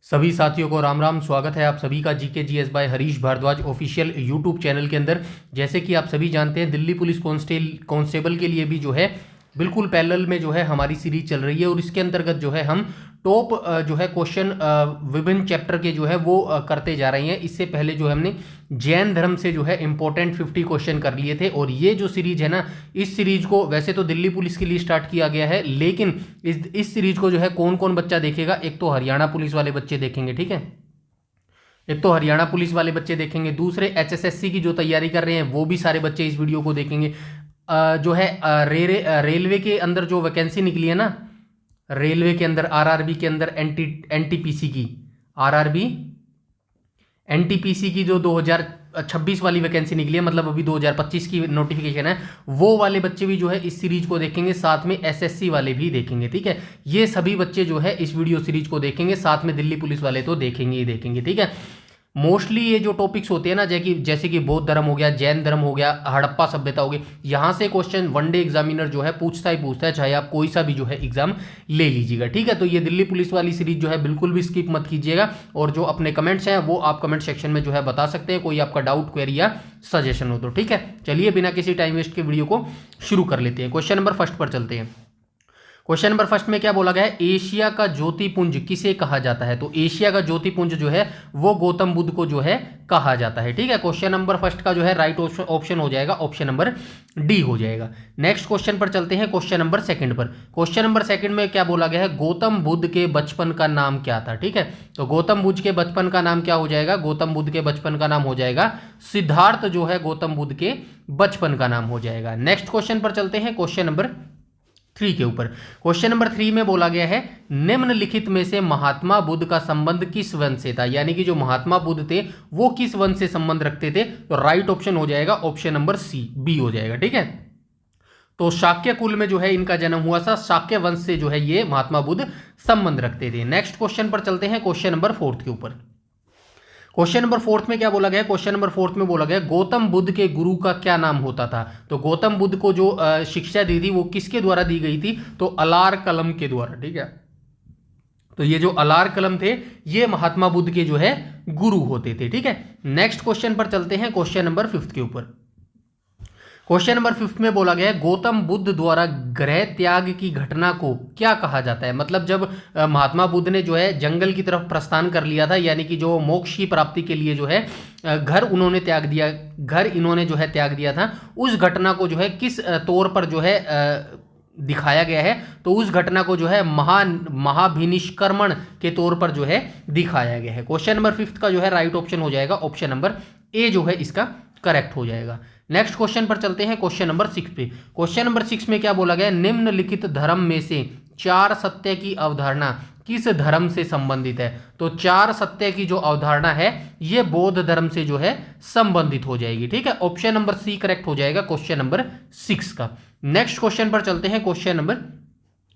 सभी साथियों को राम राम। स्वागत है आप सभी का GK GS by Harish Bhardwaj official YouTube channel के अंदर। जैसे कि आप सभी जानते हैं, दिल्ली पुलिस कांस्टेबल के लिए भी जो है बिल्कुल पैरेलल में जो है हमारी सीरीज चल रही है और इसके अंतर्गत जो है हम टॉप जो है क्वेश्चन विभिन्न चैप्टर के जो है वो करते जा रहे हैं। इससे पहले जो है हमने जैन धर्म से जो है इंपॉर्टेंट 50 क्वेश्चन कर लिए थे और ये जो सीरीज है ना, इस सीरीज को वैसे तो दिल्ली पुलिस के लिए स्टार्ट किया गया है, लेकिन इस सीरीज को जो है कौन कौन बच्चा देखेगा, एक तो हरियाणा पुलिस वाले बच्चे देखेंगे, ठीक है, एक तो हरियाणा पुलिस वाले बच्चे देखेंगे, दूसरे एचएसएससी की जो तैयारी कर रहे हैं वो भी सारे बच्चे इस वीडियो को देखेंगे। जो है रेलवे के अंदर जो वैकेंसी निकली है ना, रेलवे के अंदर आरआरबी के अंदर एनटीपीसी की आरआरबी एनटीपीसी की जो 2026 वाली वैकेंसी निकली है, मतलब अभी 2025 की नोटिफिकेशन है, वो वाले बच्चे भी जो है इस सीरीज को देखेंगे, साथ में एसएससी वाले भी देखेंगे, ठीक है। ये सभी बच्चे जो है इस वीडियो सीरीज को देखेंगे, साथ में दिल्ली पुलिस वाले तो देखेंगे ही देखेंगे, ठीक है। मोस्टली ये जो टॉपिक्स होते हैं ना, जैसे कि बौद्ध धर्म हो गया, जैन धर्म हो गया, हड़प्पा सभ्यता हो गई, यहाँ से क्वेश्चन वनडे एग्जामिनर जो है पूछता है, चाहे आप कोई सा भी जो है एग्जाम ले लीजिएगा, ठीक है। तो ये दिल्ली पुलिस वाली सीरीज जो है बिल्कुल भी स्किप मत कीजिएगा और जो अपने कमेंट्स हैं वो आप कमेंट सेक्शन में जो है बता सकते हैं, कोई आपका डाउट, क्वेरी या सजेशन हो तो, ठीक है। चलिए बिना किसी टाइम वेस्ट के वीडियो को शुरू कर लेते हैं। क्वेश्चन नंबर फर्स्ट पर चलते हैं। क्वेश्चन नंबर फर्स्ट में क्या बोला गया है, एशिया का ज्योतिपुंज किसे कहा जाता है? तो एशिया का ज्योतिपुंज जो है वो गौतम बुद्ध को जो है कहा जाता है, ठीक है। क्वेश्चन नंबर फर्स्ट का जो है राइट ऑप्शन हो जाएगा, ऑप्शन नंबर डी हो जाएगा। नेक्स्ट क्वेश्चन पर चलते हैं, क्वेश्चन नंबर सेकंड पर। क्वेश्चन नंबर सेकंड में क्या बोला गया है, गौतम बुद्ध के बचपन का नाम क्या था, ठीक है। तो गौतम बुद्ध के बचपन का नाम क्या हो जाएगा, गौतम बुद्ध के बचपन का नाम हो जाएगा सिद्धार्थ, जो है गौतम बुद्ध के बचपन का नाम हो जाएगा। नेक्स्ट क्वेश्चन पर चलते हैं, क्वेश्चन नंबर 3 के ऊपर। क्वेश्चन नंबर 3 में बोला गया है, निम्नलिखित में से महात्मा बुद्ध का संबंध किस वंश से था, यानी कि जो महात्मा बुद्ध थे वो किस वंश से संबंध रखते थे? तो राइट ऑप्शन हो जाएगा ऑप्शन नंबर सी, बी हो जाएगा, ठीक है। तो शाक्य कुल में जो है इनका जन्म हुआ था, शाक्य वंश से जो है ये महात्मा बुद्ध संबंध रखते थे। नेक्स्ट क्वेश्चन पर चलते हैं, क्वेश्चन नंबर 4 के ऊपर। क्वेश्चन नंबर 4 में क्या बोला गया, क्वेश्चन नंबर 4 में बोला गया, गौतम बुद्ध के गुरु का क्या नाम होता था? तो गौतम बुद्ध को जो शिक्षा दी थी वो किसके द्वारा दी गई थी? तो अलार कलम के द्वारा, ठीक है। तो ये जो अलार कलम थे ये महात्मा बुद्ध के जो है गुरु होते थे, ठीक है। नेक्स्ट क्वेश्चन पर चलते हैं, क्वेश्चन नंबर 5 के ऊपर। क्वेश्चन नंबर 5 में बोला गया है, गौतम बुद्ध द्वारा गृह त्याग की घटना को क्या कहा जाता है? मतलब जब महात्मा बुद्ध ने जो है जंगल की तरफ प्रस्थान कर लिया था, यानी कि जो मोक्ष की प्राप्ति के लिए जो है घर इन्होंने जो है त्याग दिया था, उस घटना को जो है किस तौर पर जो है दिखाया गया है? तो उस घटना को जो है महाभिनिष्क्रमण के तौर पर जो है दिखाया गया है। क्वेश्चन नंबर 5 का जो है राइट ऑप्शन हो जाएगा ऑप्शन नंबर ए, जो है इसका करेक्ट हो जाएगा। नेक्स्ट क्वेश्चन पर चलते हैं, क्वेश्चन नंबर 6 पे। क्वेश्चन नंबर 6 में क्या बोला गया, निम्नलिखित धर्म में से 4 सत्य की अवधारणा किस धर्म से संबंधित है? तो 4 सत्य की जो अवधारणा है ये बौद्ध धर्म से जो है संबंधित हो जाएगी, ठीक है। ऑप्शन नंबर सी करेक्ट हो जाएगा क्वेश्चन नंबर 6 का। नेक्स्ट क्वेश्चन पर चलते हैं, क्वेश्चन नंबर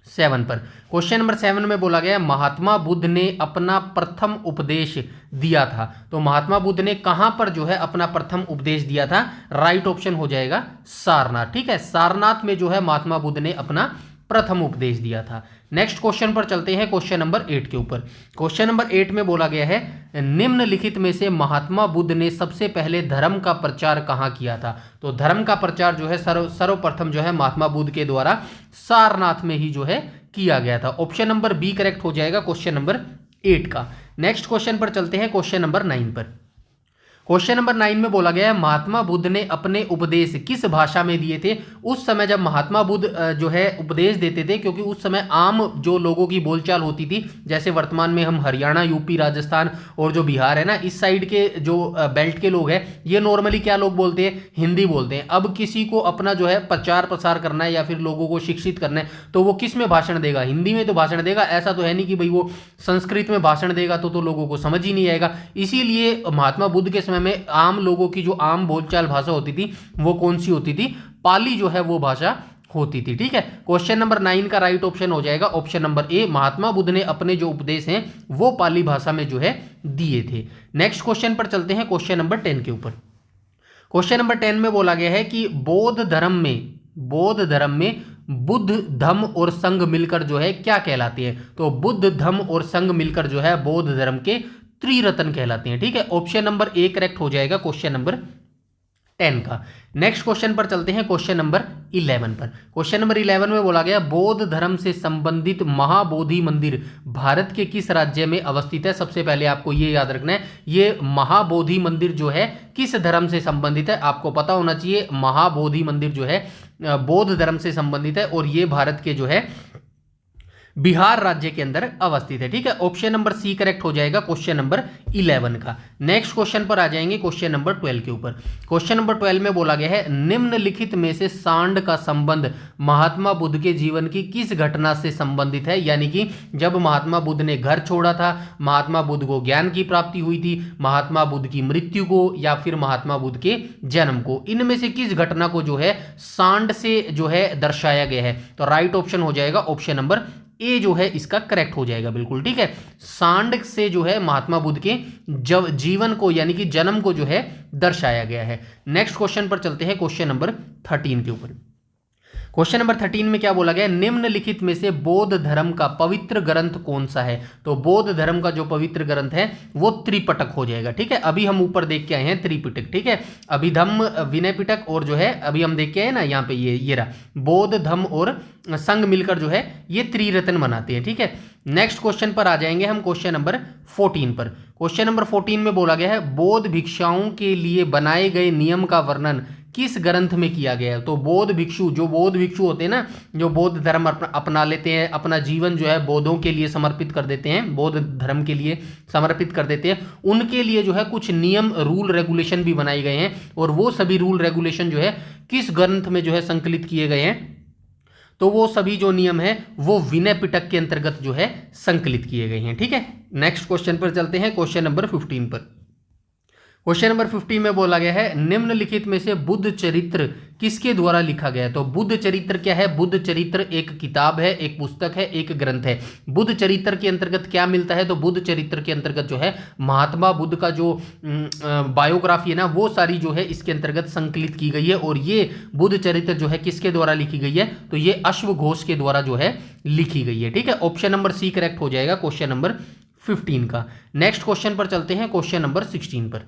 7 पर। क्वेश्चन नंबर 7 में बोला गया, महात्मा बुद्ध ने अपना प्रथम उपदेश दिया था। तो महात्मा बुद्ध ने कहां पर जो है अपना प्रथम उपदेश दिया था? राइट ऑप्शन हो जाएगा सारनाथ, ठीक है। सारनाथ में जो है महात्मा बुद्ध ने अपना प्रथम उपदेश दिया था। नेक्स्ट क्वेश्चन पर चलते हैं, क्वेश्चन नंबर 8 के ऊपर। क्वेश्चन नंबर 8 में बोला गया है, निम्नलिखित में से महात्मा बुद्ध ने सबसे पहले धर्म का प्रचार कहाँ किया था? तो धर्म का प्रचार जो है सर्वप्रथम जो है महात्मा बुद्ध के द्वारा सारनाथ में ही जो है किया गया था। ऑप्शन नंबर बी करेक्ट हो जाएगा क्वेश्चन नंबर 8 का। नेक्स्ट क्वेश्चन पर चलते हैं, क्वेश्चन नंबर 9 पर। क्वेश्चन नंबर 9 में बोला गया है, महात्मा बुद्ध ने अपने उपदेश किस भाषा में दिए थे? उस समय जब महात्मा बुद्ध जो है उपदेश देते थे, क्योंकि उस समय आम जो लोगों की बोलचाल होती थी, जैसे वर्तमान में हम हरियाणा, यूपी, राजस्थान और जो बिहार है ना, इस साइड के जो बेल्ट के लोग हैं ये नॉर्मली क्या लोग बोलते हैं? हिंदी बोलते हैं। अब किसी को अपना जो है प्रचार प्रसार करना है या फिर लोगों को शिक्षित करना है तो वो किस में भाषण देगा? हिंदी में तो भाषण देगा। ऐसा तो है नहीं कि भाई वो संस्कृत में भाषण देगा तो लोगों को समझ ही नहीं आएगा। इसीलिए महात्मा बुद्ध के समय में आम लोगों की जो आम बोलचाल भाषा होती थी वो कौन सी होती थी? पाली जो है वो भाषा होती थी, ठीक है। क्वेश्चन नंबर 9 का राइट ऑप्शन हो जाएगा option number A, Mahatma Buddha ने अपने जो उपदेश हैं वो पाली भाषा में जो है दिए थे। नेक्स्ट क्वेश्चन पर चलते हैं, क्वेश्चन नंबर 10 के ऊपर। क्वेश्चन नंबर 10 में बोला गया है कि बौद्ध धर्म में बुद्ध, धम्म और संघ मिलकर जो है क्या कहलाते हैं? तो बुद्ध, धम्म और संघ मिलकर जो है बौद्ध धर्म के त्रिरत्न कहलाते हैं। ठीक है, ऑप्शन नंबर ए करेक्ट हो जाएगा क्वेश्चन नंबर 10 का। नेक्स्ट क्वेश्चन पर चलते हैं, क्वेश्चन नंबर 11 पर। क्वेश्चन नंबर 11 में बोला गया बौद्ध धर्म से संबंधित महाबोधि मंदिर भारत के किस राज्य में अवस्थित है? सबसे पहले आपको ये याद रखना है, ये महाबोधि मंदिर जो है किस धर्म से संबंधित है, आपको पता होना चाहिए। महाबोधि मंदिर जो है बौद्ध धर्म से संबंधित है और ये भारत के जो है बिहार राज्य के अंदर अवस्थित है। ठीक है, ऑप्शन नंबर सी करेक्ट हो जाएगा क्वेश्चन नंबर 11 का। नेक्स्ट क्वेश्चन पर आ जाएंगे, क्वेश्चन नंबर 12 के ऊपर। क्वेश्चन नंबर 12 में बोला गया है निम्नलिखित में से सांड का संबंध महात्मा बुद्ध के जीवन की किस घटना से संबंधित है? यानी कि जब महात्मा बुद्ध ने घर छोड़ा था, महात्मा बुद्ध को ज्ञान की प्राप्ति हुई थी, महात्मा बुद्ध की मृत्यु को, या फिर महात्मा बुद्ध के जन्म को, इनमें से किस घटना को जो है सांड से जो है दर्शाया गया है? तो राइट ऑप्शन हो जाएगा ऑप्शन नंबर ए जो है इसका करेक्ट हो जाएगा बिल्कुल। ठीक है, सांड से जो है महात्मा बुद्ध के जब जीवन को यानी कि जन्म को जो है दर्शाया गया है। नेक्स्ट क्वेश्चन पर चलते हैं, क्वेश्चन नंबर 13 के ऊपर। क्वेश्चन नंबर 13 में क्या बोला गया है? निम्नलिखित में से बौद्ध धर्म का पवित्र ग्रंथ कौन सा है? तो बौद्ध धर्म का जो पवित्र ग्रंथ है वो त्रिपिटक हो जाएगा। ठीक है, अभी हम ऊपर देख के आए हैं त्रिपिटक। ठीक है, अभिधम्म, विनय पिटक और जो है अभी हम देख के आए ना यहाँ पे ये रहा बौद्ध, धम्म और संघ मिलकर जो है ये त्रिरत्न बनाते हैं। ठीक है, नेक्स्ट क्वेश्चन पर आ जाएंगे हम, क्वेश्चन नंबर 14 पर। क्वेश्चन नंबर 14 में बोला गया है बौद्ध भिक्षुओं के लिए बनाए गए नियम का वर्णन किस ग्रंथ में किया गया है? तो बौद्ध भिक्षु, जो बौद्ध भिक्षु होते हैं ना, जो बौद्ध धर्म अपना लेते हैं, अपना जीवन जो है बौद्धों के लिए समर्पित कर देते हैं, बौद्ध धर्म के लिए समर्पित कर देते हैं, उनके लिए जो है कुछ नियम, रूल, रेगुलेशन भी बनाए गए हैं। और वो सभी रूल रेगुलेशन जो है किस ग्रंथ में जो है संकलित किए गए हैं? तो वो सभी जो नियम है वो विनय पिटक के अंतर्गत जो है संकलित किए गए हैं। ठीक है, नेक्स्ट क्वेश्चन पर चलते हैं, क्वेश्चन नंबर 15 पर। क्वेश्चन नंबर 15 में बोला गया है निम्नलिखित में से बुद्ध चरित्र किसके द्वारा लिखा गया है? तो बुद्ध चरित्र क्या है? बुद्ध चरित्र एक किताब है, एक पुस्तक है, एक ग्रंथ है। बुद्ध चरित्र के अंतर्गत क्या मिलता है? तो बुद्ध चरित्र के अंतर्गत जो है महात्मा बुद्ध का जो बायोग्राफी है ना वो सारी जो है इसके अंतर्गत संकलित की गई है। और ये बुद्ध चरित्र जो है किसके द्वारा लिखी गई है? तो ये अश्वघोष के द्वारा जो है लिखी गई है। ठीक है, ऑप्शन नंबर सी करेक्ट हो जाएगा क्वेश्चन नंबर 15 का। नेक्स्ट क्वेश्चन पर चलते हैं, क्वेश्चन नंबर 16 पर।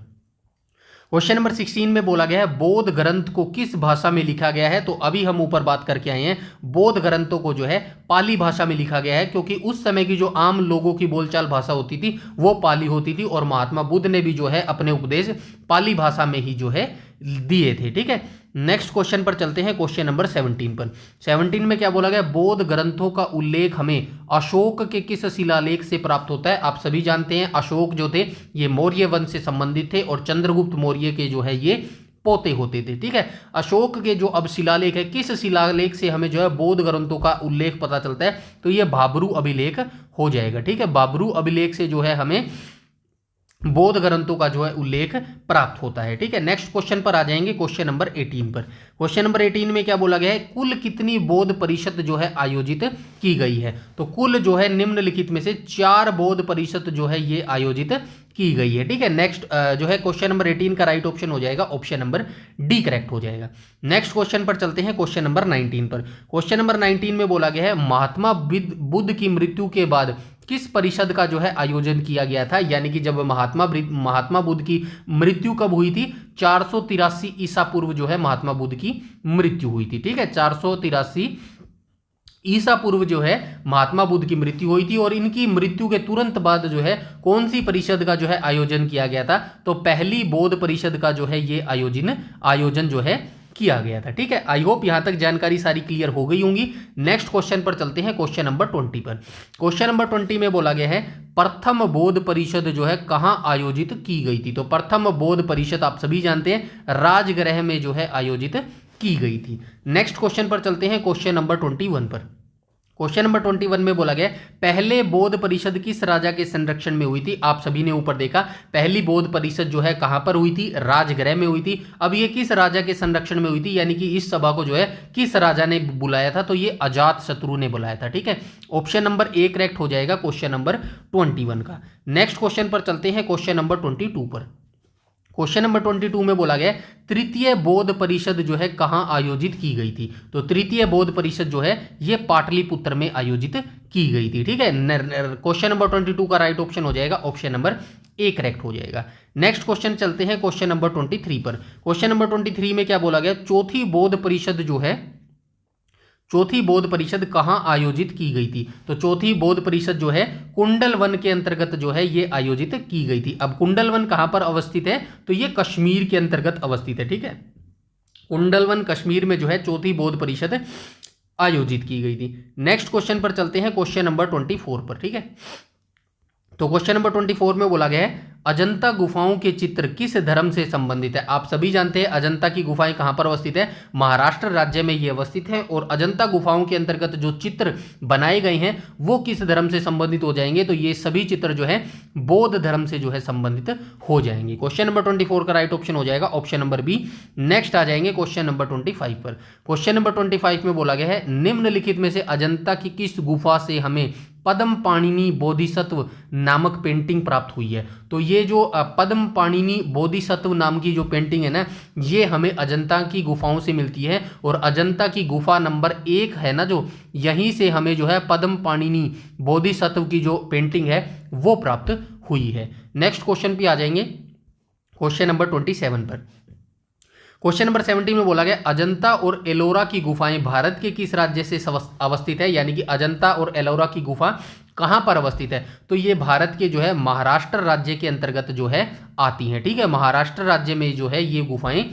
क्वेश्चन नंबर 16 में बोला गया है बौद्ध ग्रंथ को किस भाषा में लिखा गया है? तो अभी हम ऊपर बात करके आए हैं बौद्ध ग्रंथों को जो है पाली भाषा में लिखा गया है, क्योंकि उस समय की जो आम लोगों की बोलचाल भाषा होती थी वो पाली होती थी और महात्मा बुद्ध ने भी जो है अपने उपदेश पाली भाषा में ही जो है दिए थे। ठीक है, नेक्स्ट क्वेश्चन पर चलते हैं, क्वेश्चन नंबर 17 पर। 17 में क्या बोला गया? बौद्ध ग्रंथों का उल्लेख हमें अशोक के किस शिलालेख से प्राप्त होता है? आप सभी जानते हैं अशोक जो थे ये मौर्य वंश से संबंधित थे और चंद्रगुप्त मौर्य के जो है ये पोते होते थे। ठीक है, अशोक के जो अब शिलालेख है, किस शिलालेख से हमें जो है बौद्ध ग्रंथों का उल्लेख पता चलता है? तो ये भाबरू अभिलेख हो जाएगा। ठीक है, भाबरू अभिलेख से जो है हमें बौद्ध ग्रंथों का जो है उल्लेख प्राप्त होता है। ठीक है, नेक्स्ट क्वेश्चन पर आ जाएंगे, क्वेश्चन नंबर 18 पर। क्वेश्चन नंबर 18 में क्या बोला गया है? कुल कितनी बौद्ध परिषद जो है आयोजित की गई है? तो कुल जो है निम्नलिखित में से 4 बौद्ध परिषद जो है ये आयोजित की गई है। ठीक है, नेक्स्ट जो है क्वेश्चन नंबर 18 का राइट ऑप्शन हो जाएगा ऑप्शन नंबर डी करेक्ट हो जाएगा। नेक्स्ट क्वेश्चन पर चलते हैं, क्वेश्चन नंबर 19 पर। क्वेश्चन नंबर 19 में बोला गया है महात्मा बुद्ध की मृत्यु के बाद किस परिषद का जो है आयोजन किया गया था? यानी कि जब महात्मा बुद्ध की मृत्यु कब हुई थी? 483 ईसा पूर्व जो है महात्मा बुद्ध की मृत्यु हुई थी। ठीक है, 483 ईसा पूर्व जो है महात्मा बुद्ध की मृत्यु हुई थी। और इनकी मृत्यु के तुरंत बाद जो है कौन सी परिषद का जो है आयोजन किया गया था? तो पहली बौद्ध परिषद का जो है ये आयोजन जो है किया गया था। ठीक है, आई होप यहां तक जानकारी सारी क्लियर हो गई होंगी। नेक्स्ट क्वेश्चन पर चलते हैं, क्वेश्चन नंबर 20 पर। क्वेश्चन नंबर 20 में बोला गया है प्रथम बौद्ध परिषद जो है कहां आयोजित की गई थी? तो प्रथम बौद्ध परिषद आप सभी जानते हैं राजगृह में जो है आयोजित की गई थी। नेक्स्ट क्वेश्चन पर चलते हैं, क्वेश्चन नंबर 21 पर। क्वेश्चन नंबर 21 में बोला गया पहले बौद्ध परिषद किस राजा के संरक्षण में हुई थी? आप सभी ने ऊपर देखा पहली बौद्ध परिषद जो है कहां पर हुई थी? राजगृह में हुई थी। अब ये किस राजा के संरक्षण में हुई थी? यानी कि इस सभा को जो है किस राजा ने बुलाया था? तो ये अजात शत्रु ने बुलाया था। ठीक है, ऑप्शन नंबर ए करेक्ट हो जाएगा क्वेश्चन नंबर 21 का। नेक्स्ट क्वेश्चन पर चलते हैं, क्वेश्चन नंबर 22 पर। क्वेश्चन नंबर 22 में बोला गया तृतीय बौद्ध परिषद जो है कहाँ आयोजित की गई थी। तो तृतीय बौद्ध परिषद जो है ये पाटलिपुत्र में आयोजित की गई थी। ठीक है, क्वेश्चन नंबर 22 का राइट ऑप्शन हो जाएगा ऑप्शन नंबर ए करेक्ट हो जाएगा। नेक्स्ट क्वेश्चन चलते हैं क्वेश्चन नंबर 23 पर। क्वेश्चन नंबर 23 में क्या बोला गया, चौथी बौद्ध परिषद जो है, चौथी बौद्ध परिषद कहाँ आयोजित की गई थी। तो चौथी बौद्ध परिषद जो है कुंडल वन के अंतर्गत जो है ये आयोजित की गई थी। अब कुंडल वन कहाँ पर अवस्थित है, तो ये कश्मीर के अंतर्गत अवस्थित है। ठीक है, कुंडल वन कश्मीर में जो है चौथी बौद्ध परिषद आयोजित की गई थी। नेक्स्ट क्वेश्चन पर चलते हैं क्वेश्चन नंबर 24 पर। ठीक है, तो क्वेश्चन नंबर 24 में बोला गया है अजंता गुफाओं के चित्र किस धर्म से संबंधित है। आप सभी जानते हैं अजंता की गुफाएं कहां पर अवस्थित है, महाराष्ट्र राज्य में ये अवस्थित है। और अजंता गुफाओं के अंतर्गत जो चित्र बनाए गए हैं वो किस धर्म से संबंधित हो जाएंगे, तो ये सभी चित्र जो है बौद्ध धर्म से जो है संबंधित हो जाएंगे। क्वेश्चन नंबर 24 का राइट ऑप्शन हो जाएगा ऑप्शन नंबर बी। नेक्स्ट आ जाएंगे क्वेश्चन नंबर 25 पर। क्वेश्चन नंबर 25 में बोला गया है निम्नलिखित में से अजंता की किस गुफा से हमें पद्म पाणिनि बोधिसत्व नामक पेंटिंग प्राप्त हुई है। तो ये जो पद्म पाणिनि बोधिसत्व नाम की जो पेंटिंग है ना, ये हमें अजंता की गुफाओं से मिलती है। और अजंता की गुफा नंबर 1 है ना, जो यहीं से हमें जो है पद्म पाणिनि बोधिसत्व की जो पेंटिंग है वो प्राप्त हुई है। नेक्स्ट क्वेश्चन पे आ जाएंगे क्वेश्चन नंबर 27 पर। क्वेश्चन नंबर 70 में बोला गया अजंता और एलोरा की गुफाएं भारत के किस राज्य से अवस्थित है, यानी कि अजंता और एलोरा की गुफा कहां पर अवस्थित है। तो ये भारत के जो है महाराष्ट्र राज्य के अंतर्गत जो है आती हैं। ठीक है, महाराष्ट्र राज्य में जो है ये गुफाएं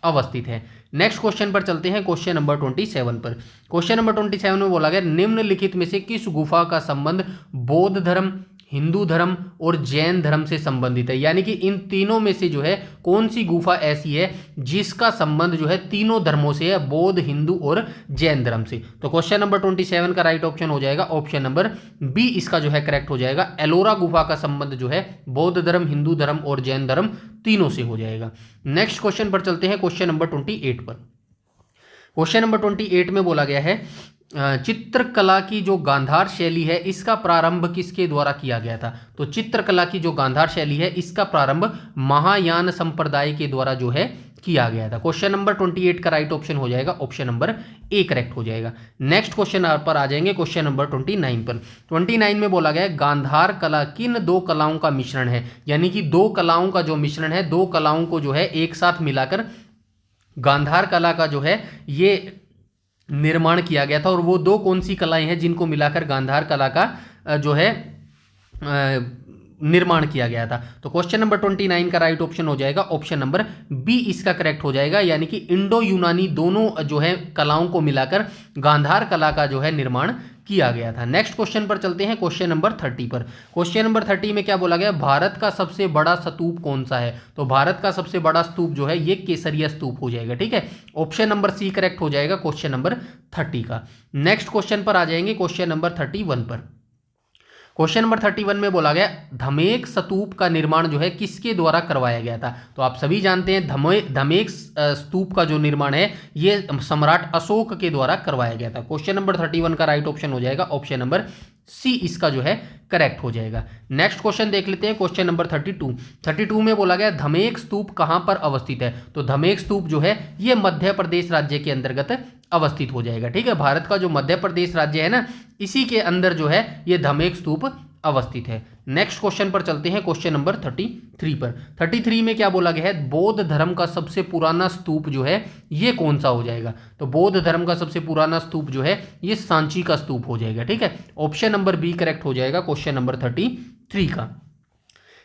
अवस्थित है। नेक्स्ट क्वेश्चन पर चलते हैं क्वेश्चन नंबर 27 पर। क्वेश्चन नंबर 27 में बोला गया निम्नलिखित में से किस गुफा का संबंध बौद्ध धर्म, हिंदू धर्म और जैन धर्म से संबंधित है। यानी कि इन तीनों में से जो है कौन सी गुफा ऐसी है जिसका संबंध जो है तीनों धर्मों से है, बौद्ध, हिंदू और जैन धर्म से। तो क्वेश्चन नंबर 27 का राइट ऑप्शन हो जाएगा ऑप्शन नंबर बी, इसका जो है करेक्ट हो जाएगा। एलोरा गुफा का संबंध जो है बौद्ध धर्म, हिंदू धर्म और जैन धर्म तीनों से हो जाएगा। नेक्स्ट क्वेश्चन पर चलते हैं क्वेश्चन नंबर 28 पर। क्वेश्चन नंबर 28 में बोला गया है चित्रकला की जो गांधार शैली है इसका प्रारंभ किसके द्वारा किया गया था। तो चित्रकला की जो गांधार शैली है इसका प्रारंभ महायान संप्रदाय के द्वारा जो है किया गया था। क्वेश्चन नंबर 28 का राइट ऑप्शन हो जाएगा ऑप्शन नंबर ए करेक्ट हो जाएगा। नेक्स्ट क्वेश्चन पर आ जाएंगे क्वेश्चन नंबर 29 पर। 29 में बोला गया गांधार कला किन दो कलाओं का मिश्रण है। यानी कि दो कलाओं का जो मिश्रण है, दो कलाओं को जो है एक साथ मिलाकर गांधार कला का जो है ये निर्माण किया गया था। और वो दो कौन सी कलाएं हैं जिनको मिलाकर गांधार कला का जो है निर्माण किया गया था। तो क्वेश्चन नंबर 29 का राइट ऑप्शन हो जाएगा ऑप्शन नंबर बी, इसका करेक्ट हो जाएगा। यानी कि इंडो यूनानी दोनों जो है कलाओं को मिलाकर गांधार कला का जो है निर्माण किया गया था। नेक्स्ट क्वेश्चन पर चलते हैं क्वेश्चन नंबर 30 पर। क्वेश्चन नंबर 30 में क्या बोला गया भारत का सबसे बड़ा स्तूप कौन सा है। तो भारत का सबसे बड़ा स्तूप जो है ये केसरिया स्तूप हो जाएगा। ठीक है, ऑप्शन नंबर सी करेक्ट हो जाएगा क्वेश्चन नंबर 30 का। नेक्स्ट क्वेश्चन पर आ जाएंगे क्वेश्चन नंबर 31 पर। क्वेश्चन नंबर 31 में बोला गया धमेक स्तूप का निर्माण जो है किसके द्वारा करवाया गया था। तो आप सभी जानते हैं धमेक स्तूप का जो निर्माण है ये सम्राट अशोक के द्वारा करवाया गया था। क्वेश्चन नंबर 31 का राइट ऑप्शन हो जाएगा ऑप्शन नंबर सी, इसका जो है करेक्ट हो जाएगा। नेक्स्ट क्वेश्चन देख लेते हैं क्वेश्चन नंबर 32 में बोला गया धमेक स्तूप कहां पर अवस्थित है। तो धमेक स्तूप जो है ये मध्य प्रदेश राज्य के अंतर्गत अवस्थित हो जाएगा। ठीक है, भारत का जो मध्य प्रदेश राज्य है ना, इसी के अंदर जो है ये धमेक स्तूप अवस्थित है। नेक्स्ट क्वेश्चन पर चलते हैं क्वेश्चन नंबर 33 पर। 33 में क्या बोला गया है बौद्ध धर्म का सबसे पुराना स्तूप जो है ये कौन सा हो जाएगा। तो बौद्ध धर्म का सबसे पुराना स्तूप जो है ये सांची का स्तूप हो जाएगा। ठीक है, ऑप्शन नंबर बी करेक्ट हो जाएगा क्वेश्चन नंबर 33 का।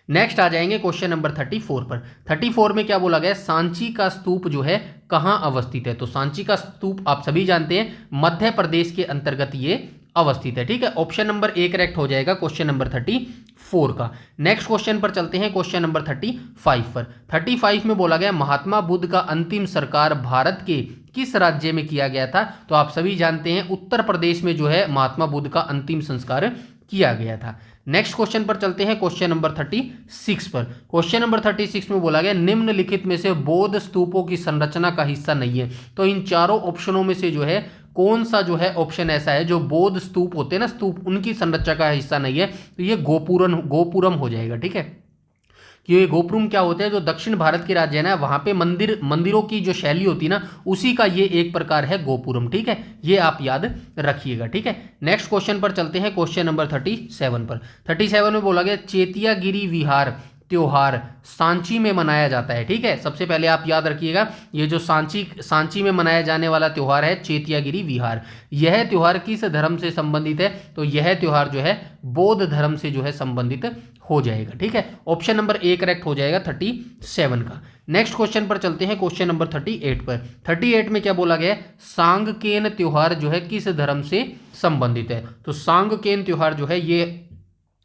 नेक्स्ट आ जाएंगे क्वेश्चन नंबर 34 पर। 34 में क्या बोला गया सांची का स्तूप जो है कहां अवस्थित है। तो सांची का स्तूप आप सभी जानते हैं मध्य प्रदेश के अंतर्गत ये अवस्थित है। ठीक है, ऑप्शन नंबर ए करेक्ट हो जाएगा क्वेश्चन नंबर 34 का। नेक्स्ट क्वेश्चन पर चलते हैं क्वेश्चन नंबर 35 पर। 35 में बोला गया महात्मा बुद्ध का अंतिम संस्कार भारत के किस राज्य में किया गया था। तो आप सभी जानते हैं उत्तर प्रदेश में जो है महात्मा बुद्ध का अंतिम संस्कार किया गया था। नेक्स्ट क्वेश्चन पर चलते हैं क्वेश्चन नंबर 36 पर। क्वेश्चन नंबर 36 में बोला गया निम्नलिखित में से बौद्ध स्तूपों की संरचना का हिस्सा नहीं है। तो इन चारों ऑप्शनों में से जो है कौन सा जो है ऑप्शन ऐसा है जो बौद्ध स्तूप होते हैं ना, स्तूप, उनकी संरचना का हिस्सा नहीं है। तो ये गोपुरम हो जाएगा। ठीक है, कि ये गोपुरम क्या होता है, जो दक्षिण भारत के राज्य है ना वहां पे मंदिरों की जो शैली होती है ना उसी का ये एक प्रकार है गोपुरम। ठीक है, ये आप याद रखिएगा। ठीक है, नेक्स्ट क्वेश्चन पर चलते हैं, क्वेश्चन नंबर 37 पर। 37 में बोला गया चेतियागिरी विहार त्योहार सांची में मनाया जाता है। ठीक है, सबसे पहले आप याद रखिएगा ये जो सांची में मनाया जाने वाला त्योहार है चेतियागिरी विहार, यह त्योहार किस धर्म से संबंधित है, तो यह त्योहार जो है बौद्ध धर्म से जो है संबंधित हो जाएगा। ठीक है, ऑप्शन नंबर ए करेक्ट हो जाएगा 37 का। नेक्स्ट क्वेश्चन पर चलते हैं, क्वेश्चन नंबर 38 पर। 38 में क्या बोला गया है, सांगकेन त्योहार जो है किस धर्म से संबंधित है, तो सांगकेन त्योहार जो है ये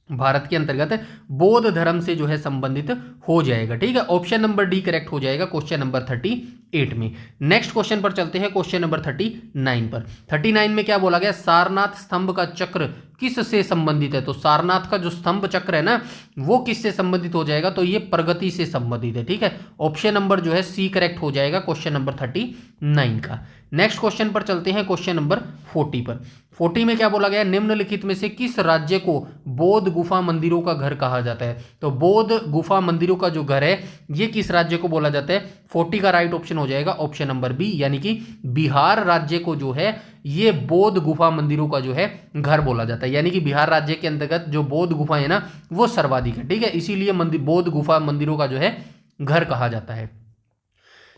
भारत के अंतर्गत बौद्ध धर्म से जो है संबंधित हो जाएगा। ठीक है, ऑप्शन नंबर डी करेक्ट हो जाएगा क्वेश्चन नंबर 38 में। नेक्स्ट क्वेश्चन पर चलते हैं, क्वेश्चन नंबर 39 पर। 39 में क्या बोला गया, सारनाथ स्तंभ का चक्र किस से संबंधित है, तो सारनाथ का जो स्तंभ चक्र है ना वो किससे संबंधित हो जाएगा, तो ये प्रगति से संबंधित है। ठीक है, ऑप्शन नंबर जो है सी करेक्ट हो जाएगा क्वेश्चन नंबर 39 का। नेक्स्ट क्वेश्चन पर चलते हैं, क्वेश्चन नंबर 40 पर। 40 में क्या बोला गया, निम्नलिखित में से किस राज्य को बौद्ध गुफा मंदिरों का घर कहा जाता है, तो बौद्ध गुफा मंदिरों का जो घर है ये किस राज्य को बोला जाता है, 40 का राइट ऑप्शन हो जाएगा ऑप्शन नंबर बी, यानी कि बिहार राज्य को जो है ये बौद्ध गुफा मंदिरों का जो है घर बोला जाता है, यानी कि बिहार राज्य के अंतर्गत जो बौद्ध गुफा है ना वो सर्वाधिक है। ठीक है, इसीलिए बौद्ध गुफा मंदिरों का जो है घर कहा जाता है।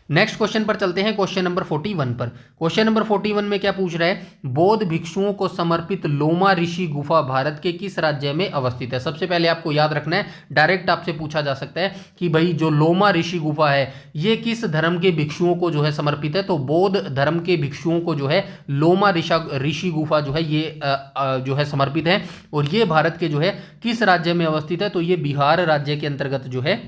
नेक्स्ट क्वेश्चन पर चलते हैं, क्वेश्चन नंबर 41 पर। क्वेश्चन नंबर 41 में क्या पूछ रहा है, बौद्ध भिक्षुओं को समर्पित लोमा ऋषि गुफा भारत के किस राज्य में अवस्थित है। सबसे पहले आपको याद रखना है, डायरेक्ट आपसे पूछा जा सकता है कि भाई जो लोमा ऋषि गुफा है ये किस धर्म के भिक्षुओं को जो है समर्पित है, तो बौद्ध धर्म के भिक्षुओं को जो है लोमा ऋषि गुफा जो है ये जो है समर्पित है, और ये भारत के जो है किस राज्य में अवस्थित है, तो ये बिहार राज्य के अंतर्गत जो है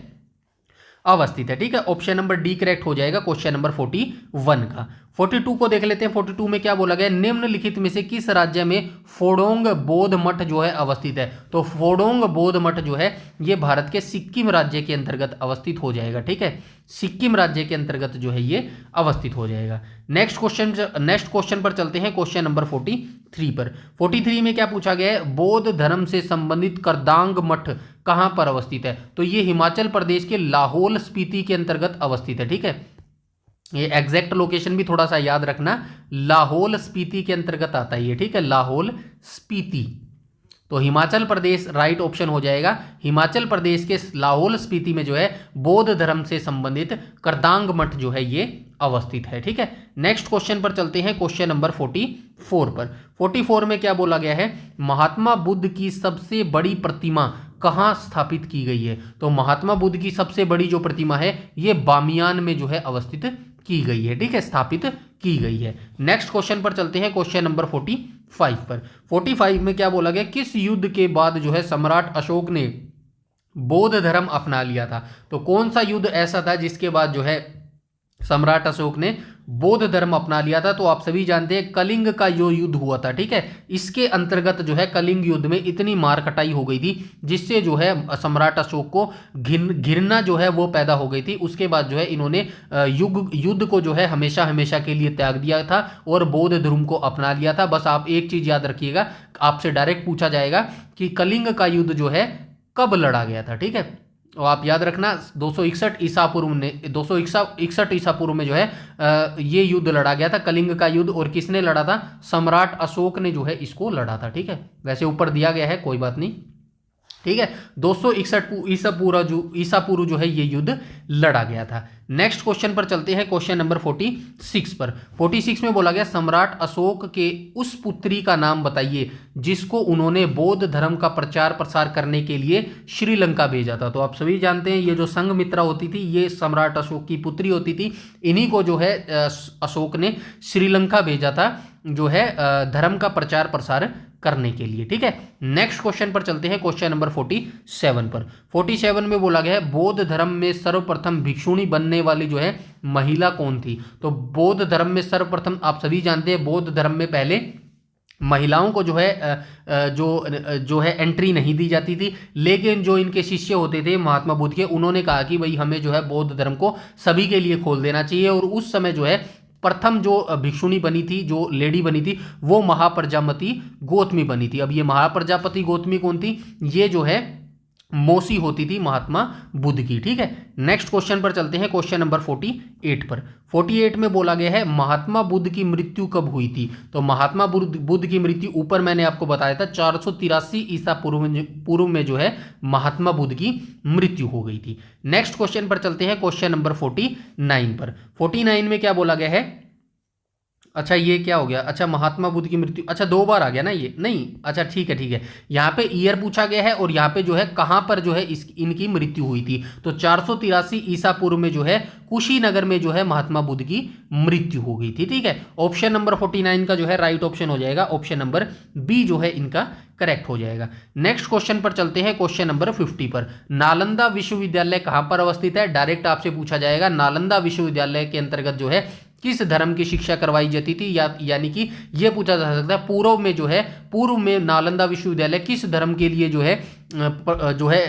अवस्थित है। ठीक है, ऑप्शन नंबर डी करेक्ट हो जाएगा क्वेश्चन नंबर 41 का। 42 को देख लेते हैं। 42 में क्या बोला गया, निम्नलिखित में से किस राज्य में फोडोंग बौद्ध मठ जो है अवस्थित है, तो फोडोंग बौद्ध मठ जो है ये भारत के सिक्किम राज्य के अंतर्गत अवस्थित हो जाएगा। ठीक है, सिक्किम राज्य के अंतर्गत जो है ये अवस्थित हो जाएगा। नेक्स्ट क्वेश्चन पर चलते हैं, क्वेश्चन नंबर 43 पर। 43 में क्या पूछा गया है, बौद्ध धर्म से संबंधित करदांग मठ कहां पर अवस्थित है, तो ये हिमाचल प्रदेश के लाहौल स्पीति के अंतर्गत अवस्थित है। ठीक है, ये एग्जैक्ट लोकेशन भी थोड़ा सा याद रखना, लाहौल स्पीति के अंतर्गत आता है ये। ठीक है, लाहौल स्पीति, तो हिमाचल प्रदेश राइट ऑप्शन हो जाएगा। हिमाचल प्रदेश के लाहौल स्पीति में जो है बौद्ध धर्म से संबंधित करदांग मठ जो है ये अवस्थित है। ठीक है, नेक्स्ट क्वेश्चन पर चलते हैं, क्वेश्चन नंबर 44 पर। 44 में क्या बोला गया है, महात्मा बुद्ध की सबसे बड़ी प्रतिमा कहाँ स्थापित की गई है, तो महात्मा बुद्ध की सबसे बड़ी जो प्रतिमा है ये बामियान में जो है अवस्थित की गई है। ठीक है, स्थापित की गई है। नेक्स्ट क्वेश्चन पर चलते हैं, क्वेश्चन नंबर 45 पर। 45 में क्या बोला गया, किस युद्ध के बाद जो है सम्राट अशोक ने बौद्ध धर्म अपना लिया था, तो कौन सा युद्ध ऐसा था जिसके बाद जो है सम्राट अशोक ने बौद्ध धर्म अपना लिया था, तो आप सभी जानते हैं कलिंग का जो युद्ध हुआ था। ठीक है, इसके अंतर्गत जो है कलिंग युद्ध में इतनी मार कटाई हो गई थी जिससे जो है सम्राट अशोक को घृणा जो है वो पैदा हो गई थी। उसके बाद जो है इन्होंने युद्ध को जो है हमेशा हमेशा के लिए त्याग दिया था और बौद्ध धर्म को अपना लिया था। बस आप एक चीज याद रखिएगा, आपसे डायरेक्ट पूछा जाएगा कि कलिंग का युद्ध जो है कब लड़ा गया था। ठीक है, और आप याद रखना 261 ईसा पूर्व में जो है ये युद्ध लड़ा गया था, कलिंग का युद्ध, और किसने लड़ा था, सम्राट अशोक ने जो है इसको लड़ा था। ठीक है, वैसे ऊपर दिया गया है, कोई बात नहीं। ठीक है, 261 ईसा पूर्व जो है ये युद्ध लड़ा गया था। नेक्स्ट क्वेश्चन पर चलते हैं, क्वेश्चन नंबर 46 पर। 46 में बोला गया, सम्राट अशोक के उस पुत्री का नाम बताइए जिसको उन्होंने बौद्ध धर्म का प्रचार प्रसार करने के लिए श्रीलंका भेजा था। तो आप सभी जानते हैं ये जो संघमित्रा होती थी ये सम्राट अशोक की पुत्री होती थी, इन्हीं को जो है अशोक ने श्रीलंका भेजा था जो है धर्म का प्रचार प्रसार करने के लिए। ठीक है, नेक्स्ट क्वेश्चन पर चलते हैं, क्वेश्चन नंबर 47 पर। 47 में बोला गया है, बौद्ध धर्म में सर्वप्रथम भिक्षुणी बनने वाली जो है महिला कौन थी, तो बौद्ध धर्म में सर्वप्रथम आप सभी जानते हैं बौद्ध धर्म में पहले महिलाओं को जो है जो है एंट्री नहीं दी जाती थी, लेकिन जो इनके शिष्य होते थे महात्मा बुद्ध के, उन्होंने कहा कि भाई हमें जो है बौद्ध धर्म को सभी के लिए खोल देना चाहिए, और उस समय जो है प्रथम जो भिक्षुणी बनी थी, जो लेडी बनी थी, वो महाप्रजापति गौतमी बनी थी। अब ये महाप्रजापति गौतमी कौन थी, ये जो है मौसी होती थी महात्मा बुद्ध की। ठीक है, नेक्स्ट क्वेश्चन पर चलते हैं, क्वेश्चन नंबर 48 पर। 48 में बोला गया है महात्मा बुद्ध की मृत्यु कब हुई थी। तो महात्मा बुद्ध की मृत्यु ऊपर मैंने आपको बताया था 483 ईसा पूर्व में जो है महात्मा बुद्ध की मृत्यु हो गई थी। नेक्स्ट क्वेश्चन पर चलते हैं, क्वेश्चन नंबर 49 पर। 49 में क्या बोला गया है, अच्छा ये क्या हो गया, अच्छा महात्मा बुद्ध की मृत्यु, अच्छा 2 बार आ गया ना ये, नहीं अच्छा ठीक है, यहाँ पे ईयर पूछा गया है और यहाँ पे जो है कहाँ पर जो है इनकी मृत्यु हुई थी। तो 483 ईसा पूर्व में जो है कुशीनगर में जो है महात्मा बुद्ध की मृत्यु हो गई थी। ठीक है, ऑप्शन नंबर 49 का जो है राइट ऑप्शन हो जाएगा, ऑप्शन नंबर बी जो है इनका करेक्ट हो जाएगा। नेक्स्ट क्वेश्चन पर चलते हैं, क्वेश्चन नंबर 50 पर। नालंदा विश्वविद्यालय कहाँ पर अवस्थित है, डायरेक्ट आपसे पूछा जाएगा। नालंदा विश्वविद्यालय के अंतर्गत जो है किस धर्म की शिक्षा करवाई जाती थी, यानी कि यह पूछा जा सकता है पूर्व में नालंदा विश्वविद्यालय किस धर्म के लिए जो है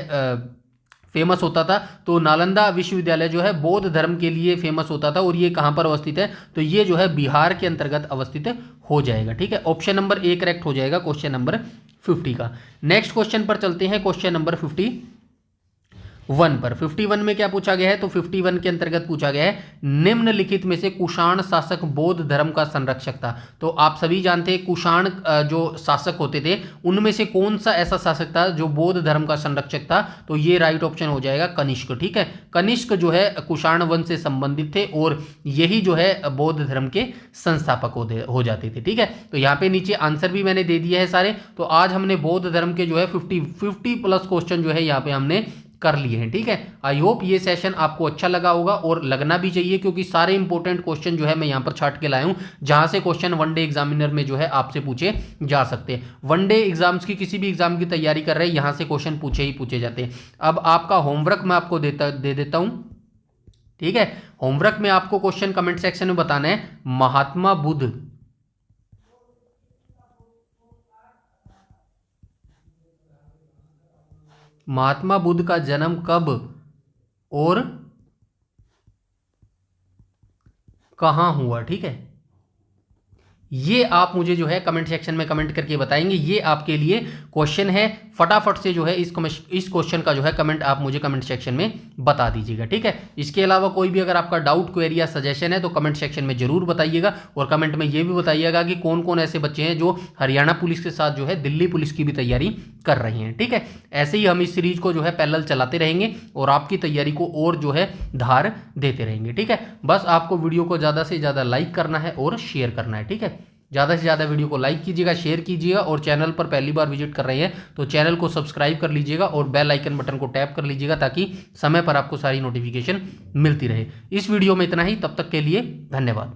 फेमस होता था। तो नालंदा विश्वविद्यालय जो है बौद्ध धर्म के लिए फेमस होता था और ये कहाँ पर अवस्थित है, तो ये जो है बिहार के अंतर्गत अवस्थित हो जाएगा। ठीक है, ऑप्शन नंबर ए करेक्ट हो जाएगा क्वेश्चन नंबर 50 का। नेक्स्ट क्वेश्चन पर चलते हैं, क्वेश्चन नंबर 51 पर। 51 में क्या पूछा गया है, तो 51 के अंतर्गत पूछा गया है निम्नलिखित में से कुषाण शासक बौद्ध धर्म का संरक्षक था। तो आप सभी जानते हैं कुषाण जो शासक होते थे उनमें से कौन सा ऐसा शासक था जो बौद्ध धर्म का संरक्षक था, तो ये राइट ऑप्शन हो जाएगा कनिष्क। ठीक है, कनिष्क जो है कुषाण वंश से संबंधित थे और यही जो है बौद्ध धर्म के संस्थापक हो जाते थे। ठीक है, तो यहाँ पे नीचे आंसर भी मैंने दे दिया है सारे। तो आज हमने बौद्ध धर्म के जो है 50 प्लस क्वेश्चन जो है यहाँ पे हमने कर लिए हैं। ठीक है, आई होप ये सेशन आपको अच्छा लगा होगा और लगना भी चाहिए, क्योंकि सारे इंपॉर्टेंट क्वेश्चन जो है मैं यहां पर छाट के लाया हूं, जहां से क्वेश्चन वनडे एग्जामिनर में जो है आपसे पूछे जा सकते हैं। वनडे एग्जाम्स की किसी भी एग्जाम की तैयारी कर रहे हैं, यहां से क्वेश्चन पूछे जाते हैं। अब आपका होमवर्क मैं आपको दे देता हूं। ठीक है, होमवर्क में आपको क्वेश्चन कमेंट सेक्शन में बताना है महात्मा बुद्ध का जन्म कब और कहां हुआ। ठीक है, ये आप मुझे जो है कमेंट सेक्शन में कमेंट करके बताएंगे। ये आपके लिए क्वेश्चन है, फटाफट से जो है इस क्वेश्चन का जो है कमेंट आप मुझे कमेंट सेक्शन में बता दीजिएगा। ठीक है, इसके अलावा कोई भी अगर आपका डाउट, क्वेरी या सजेशन है तो कमेंट सेक्शन में जरूर बताइएगा और कमेंट में ये भी बताइएगा कि कौन कौन ऐसे बच्चे हैं जो हरियाणा पुलिस के साथ जो है दिल्ली पुलिस की भी तैयारी कर रहे हैं। ठीक है, ऐसे ही हम इस सीरीज को जो है पैरेलल चलाते रहेंगे और आपकी तैयारी को और जो है धार देते रहेंगे। ठीक है, बस आपको वीडियो को ज़्यादा से ज़्यादा लाइक करना है और शेयर करना है। ठीक है, ज़्यादा से ज़्यादा वीडियो को लाइक कीजिएगा, शेयर कीजिएगा और चैनल पर पहली बार विजिट कर रहे हैं तो चैनल को सब्सक्राइब कर लीजिएगा और बेल आइकन बटन को टैप कर लीजिएगा ताकि समय पर आपको सारी नोटिफिकेशन मिलती रहे। इस वीडियो में इतना ही, तब तक के लिए धन्यवाद।